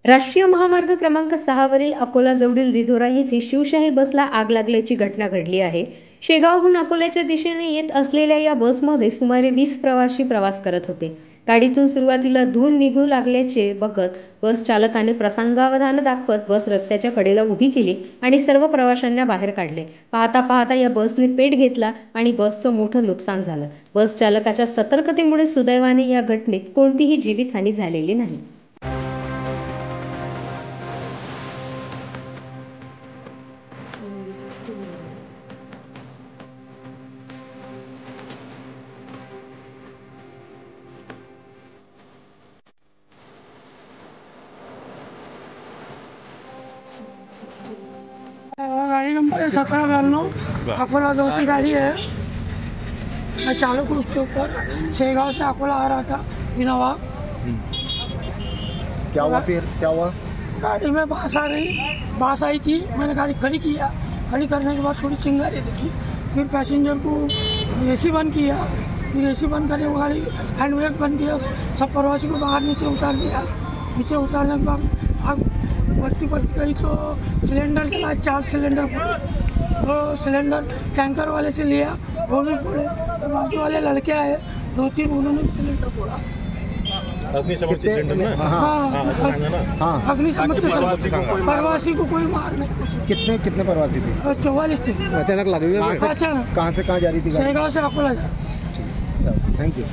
राष्ट्रीय महामार्ग क्रमांक 6 वरील अकोला-जवळील रिधोरा येथे शिवशाही बसला आग लागल्याची घटना घडली आहे. शेगावहून अकोल्याच्या दिशेने येत असलेल्या या बसमध्ये सुमारे 20 प्रवासी प्रवास करत होते. गाडीतून सुरुवातीला धूर निघू लागल्याचे बघत बस चालकाने प्रसंगावधान दाखवत बस रस्त्याच्या कडेला उभी केली आणि सर्व प्रवाशांना बाहेर काढले. पाहता पाहता या बसने पेट घेतला आणि बसचं मोठं नुकसान झालं. बस चालकाच्या सतर्कतेमुळे सुदैवाने या घटनेत कोणतीही जीवितहानी झालेली नाही. गाड़ी नंबर है 1792 अकोला दो की गाड़ी है। मैं चालक हूँ उसके ऊपर शेगांव से अकोला आ रहा था इनोवा। क्या हुआ फिर क्या हुआ? गाड़ी में बास आई थी। मैंने गाड़ी खड़ी किया। खड़ी करने के बाद थोड़ी चिंगारी दिखी। फिर पैसेंजर को एसी बंद किया। फिर एसी बंद करके वो गाड़ी हैंड ब्रेक बंद किया। सब प्रवासी को बाहर नीचे उतार दिया। नीचे उतारने के बाद आग बढ़ती गई तो सिलेंडर चला 4 सिलेंडर तो सिलेंडर टैंकर वाले से लिया वो भी फोड़े। तो बाकी वाले लड़के आए 2-3 उन्होंने सिलेंडर फोड़ा। अग्निशमन सिलेंडर ना? हाँ अग्निशमन से प्रवासी को कोई मार नहीं। कितने प्रवासी थे? 44 थे। अचानक लग गई? अचानक कहाँ से कहाँ जा रही थी? शेगांव से अकोला। Thank you.